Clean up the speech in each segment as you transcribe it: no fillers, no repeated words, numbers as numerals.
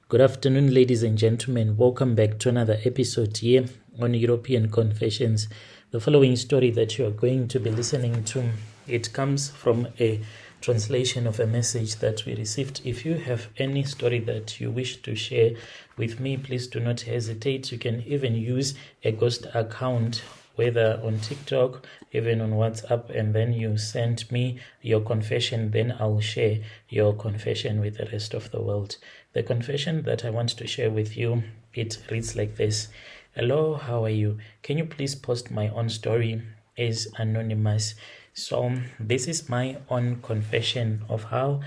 Good afternoon, ladies and gentlemen. Welcome back to another episode here on European Confessions. The following story that you are going to be listening to, it comes from a translation of a message that we received. If you have any story that you wish to share with me, please do not hesitate. You can even use a ghost account, whether on TikTok, even on WhatsApp, and then you send me your confession, then I'll share your confession with the rest of the world. The confession that I want to share with you, it reads like this. Hello, how are you? Can you please post my own story as anonymous? So this is my own confession of how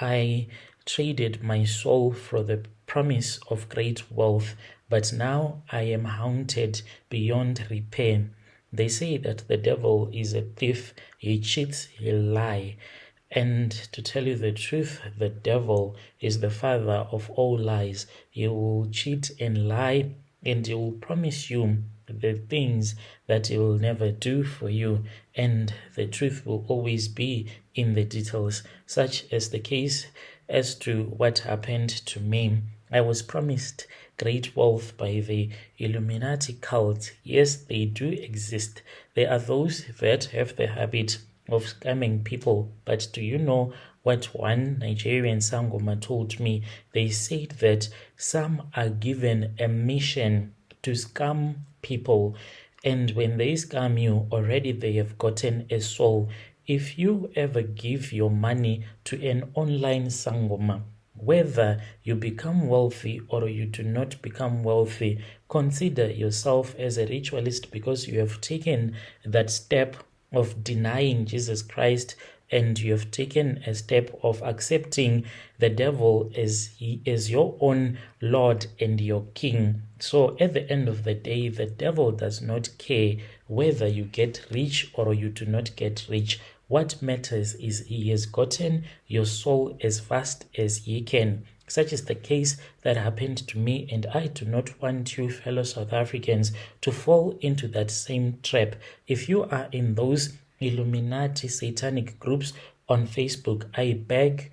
I traded my soul for the promise of great wealth, but now I am haunted beyond repair. They say that the devil is a thief, he cheats, he lies. And to tell you the truth, the devil is the father of all lies. He will cheat and lie, and he will promise you the things that he will never do for you. And the truth will always be in the details, such as the case as to what happened to me. I was promised great wealth by the Illuminati cult. Yes, they do exist. There are those that have the habit of scamming people. But do you know what one Nigerian Sangoma told me? They said that some are given a mission to scam people, and when they scam you, already they have gotten a soul. If you ever give your money to an online Sangoma, whether you become wealthy or you do not become wealthy, consider yourself as a ritualist because you have taken that step of denying Jesus Christ, and you have taken a step of accepting the devil as your own Lord and your King. So at the end of the day, the devil does not care whether you get rich or you do not get rich. What matters is he has gotten your soul as fast as he can. Such is the case that happened to me, and I do not want you, fellow South Africans, to fall into that same trap. If you are in those Illuminati satanic groups on Facebook, I beg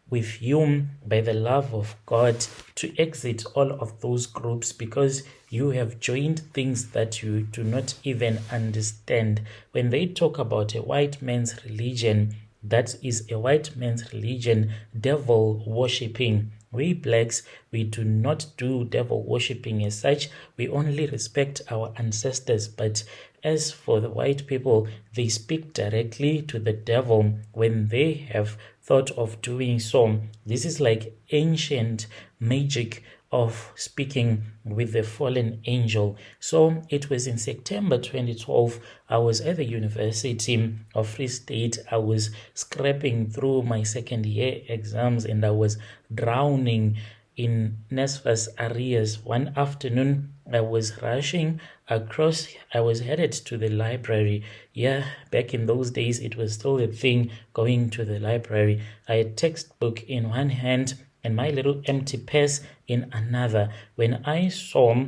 with you, by the love of God, to exit all of those groups because you have joined things that you do not even understand. When they talk about a white man's religion, that is a white man's religion, devil worshipping. We blacks, we do not do devil worshipping as such. We only respect our ancestors. But as for the white people, they speak directly to the devil when they have thought of doing so. This is like ancient magic of speaking with the fallen angel. So it was in September 2012. I was at the University of Free State. I was scraping through my second year exams and I was drowning in NSFAS arrears. One afternoon, I was rushing across. I was headed to the library. Yeah, back in those days, it was still a thing going to the library. I had textbook in one hand and my little empty purse in another, when I saw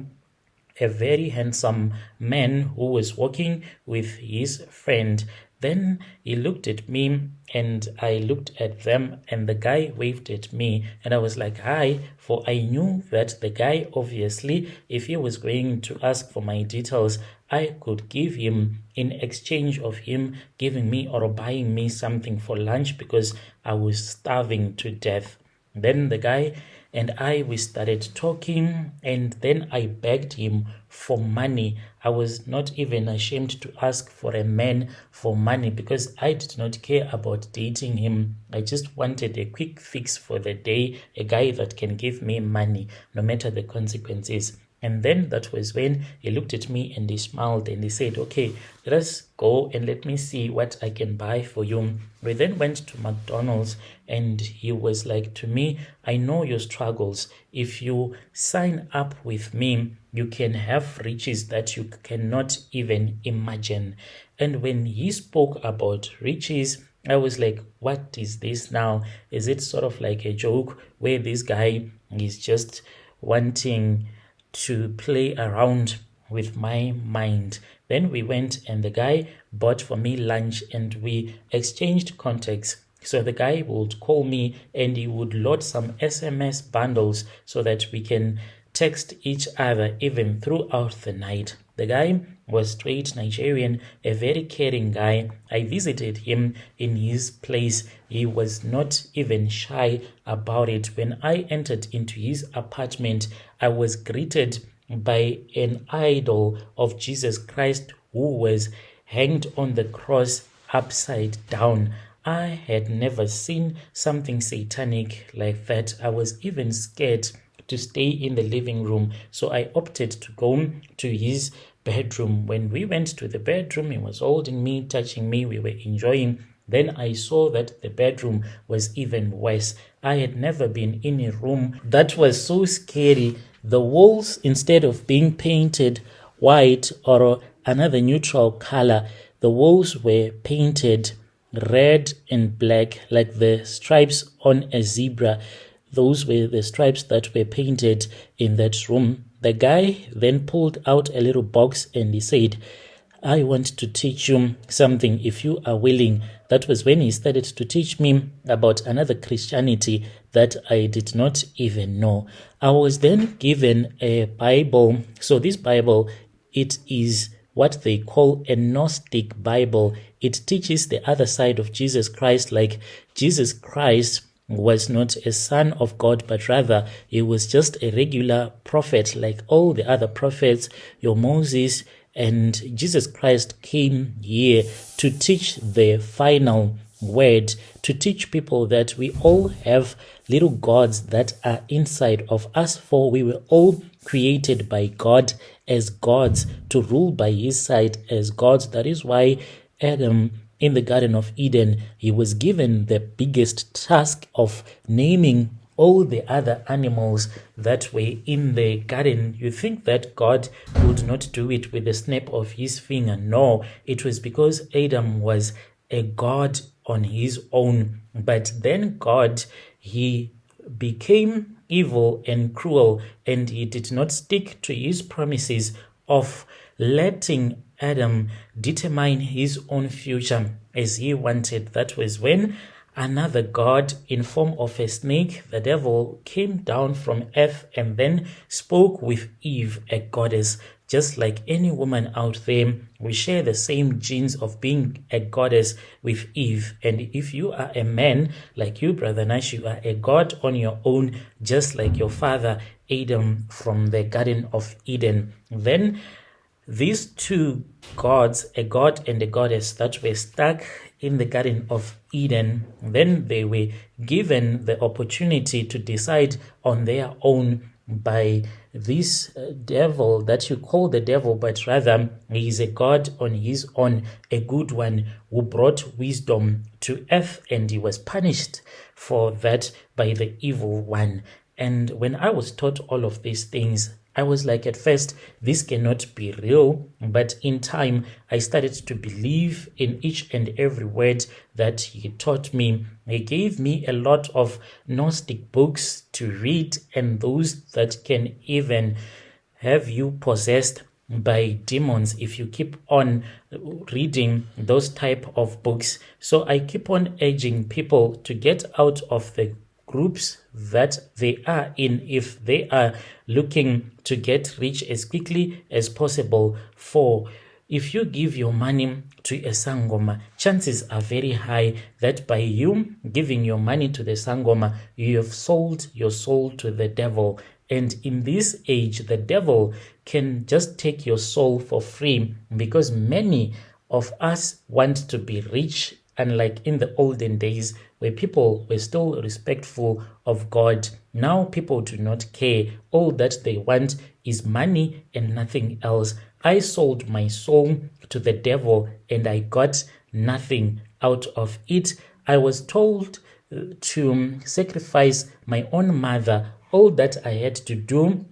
a very handsome man who was walking with his friend. Then he looked at me and I looked at them, and the guy waved at me and I was like, hi, for I knew that the guy, obviously, if he was going to ask for my details, I could give him in exchange of him giving me or buying me something for lunch because I was starving to death. Then the guy and we started talking, and then I begged him for money. I was not even ashamed to ask for a man for money because I did not care about dating him. I just wanted a quick fix for the day, a guy that can give me money, no matter the consequences. And then that was when he looked at me and he smiled and he said, okay, let us go and let me see what I can buy for you. We then went to McDonald's and he was like to me, I know your struggles. If you sign up with me, you can have riches that you cannot even imagine. And when he spoke about riches, I was like, what is this now? Is it sort of like a joke where this guy is just wanting to play around with my mind? Then we went and the guy bought for me lunch and we exchanged contacts. So the guy would call me and he would load some SMS bundles so that we can text each other even throughout the night. The guy was straight Nigerian, a very caring guy. I visited him in his place. He was not even shy about it. When I entered into his apartment, I was greeted by an idol of Jesus Christ who was hanged on the cross upside down. I had never seen something satanic like that. I was even scared to stay in the living room, so I opted to go to his bedroom. When we went to the bedroom, he was holding me, touching me, we were enjoying. Then I saw that the bedroom was even worse. I had never been in a room that was so scary. The walls, instead of being painted white or another neutral color, the walls were painted red and black, like the stripes on a zebra. Those were the stripes that were painted in that room. The guy then pulled out a little box and he said, I want to teach you something if you are willing. That was when he started to teach me about another Christianity that I did not even know. I was then given a Bible. So this Bible, it is what they call a Gnostic Bible. It teaches the other side of Jesus Christ, like Jesus Christ was not a son of God, but rather he was just a regular prophet like all the other prophets, your Moses, and Jesus Christ came here to teach the final word, to teach people that we all have little gods that are inside of us, for we were all created by God as gods to rule by his side as gods. That is why Adam in the Garden of Eden, he was given the biggest task of naming all the other animals that were in the garden. You think that God would not do it with the snap of his finger. No, it was because Adam was a god on his own. But then God, he became evil and cruel, and he did not stick to his promises of letting Adam determine his own future as he wanted. That was when another god in form of a snake, the devil, came down from earth and then spoke with Eve, a goddess. Just like any woman out there, we share the same genes of being a goddess with Eve. And if you are a man like you, Brother Nash, you are a god on your own, just like your father Adam from the Garden of Eden. Then these two gods, a god and a goddess, that were stuck in the Garden of Eden, then they were given the opportunity to decide on their own by this devil that you call the devil, but rather he is a god on his own, a good one who brought wisdom to earth, and he was punished for that by the evil one. And when I was taught all of these things, I was like, at first, this cannot be real. But in time, I started to believe in each and every word that he taught me. He gave me a lot of Gnostic books to read, and those that can even have you possessed by demons if you keep on reading those type of books. So I keep on urging people to get out of the groups that they are in if they are looking to get rich as quickly as possible. For if you give your money to a sangoma, chances are very high that by you giving your money to the sangoma, you have sold your soul to the devil. And in this age, the devil can just take your soul for free, because many of us want to be rich, unlike in the olden days where people were still respectful of God. Now people do not care. All that they want is money and nothing else. I sold my soul to the devil and I got nothing out of it. I was told to sacrifice my own mother. All that I had to do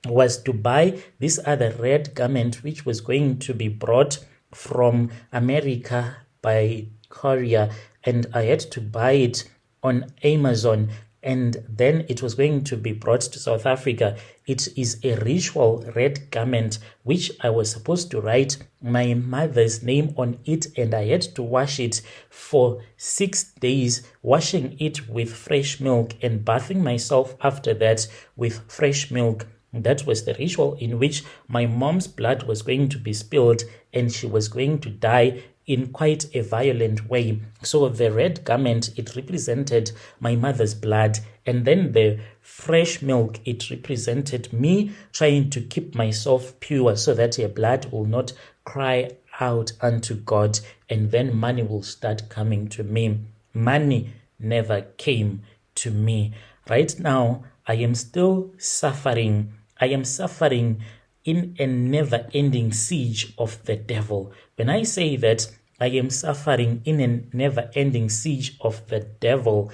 was to buy this other red garment, which was going to be brought from America by courier, and I had to buy it on Amazon. and then it was going to be brought to South Africa. It is a ritual red garment which I was supposed to write my mother's name on it, and I had to wash it for 6 days, washing it with fresh milk and bathing myself after that with fresh milk. That was the ritual in which my mom's blood was going to be spilled and she was going to die in quite a violent way. So the red garment, it represented my mother's blood, and then the fresh milk, it represented me trying to keep myself pure so that her blood will not cry out unto God, and then money will start coming to me. Money never came to me. Right now, I am still suffering. I am suffering in a never-ending siege of the devil. When I say that I am suffering in a never-ending siege of the devil,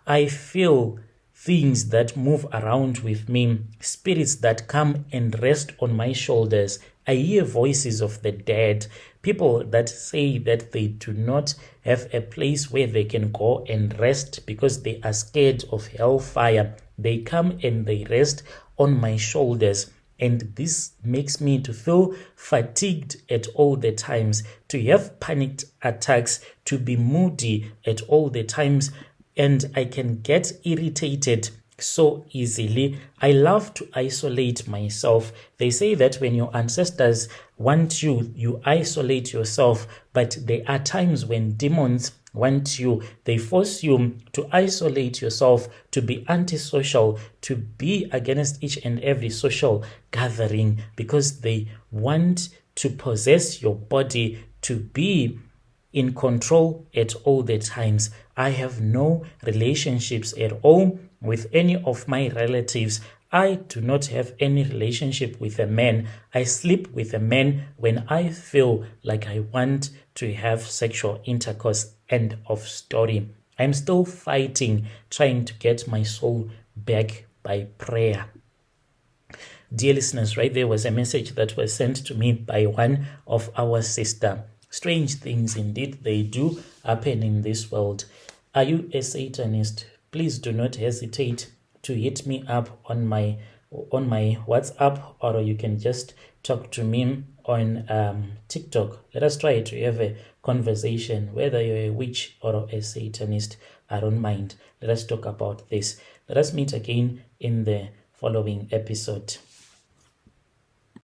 I feel things that move around with me, spirits that come and rest on my shoulders. I hear voices of the dead, people that say that they do not have a place where they can go and rest because they are scared of hellfire. They come and they rest on my shoulders. And this makes me to feel fatigued at all the times, to have panicked attacks, to be moody at all the times, and I can get irritated so easily. I love to isolate myself. They say that when your ancestors want you, you isolate yourself, but there are times when demons want you. They force you to isolate yourself, to be antisocial, to be against each and every social gathering, because they want to possess your body, to be in control at all the times. I have no relationships at all with any of my relatives. I do not have any relationship with a man. I sleep with a man when I feel like I want to have sexual intercourse. End of story. I'm still fighting, trying to get my soul back by prayer. Dear listeners, right there was a message that was sent to me by one of our sister. Strange things indeed, they do happen in this world. Are you a Satanist? Please do not hesitate to hit me up on my WhatsApp, or you can just talk to me on TikTok. Let us try to have a conversation. Whether you're a witch or a Satanist, I don't mind. Let us talk about this. Let us meet again in the following episode.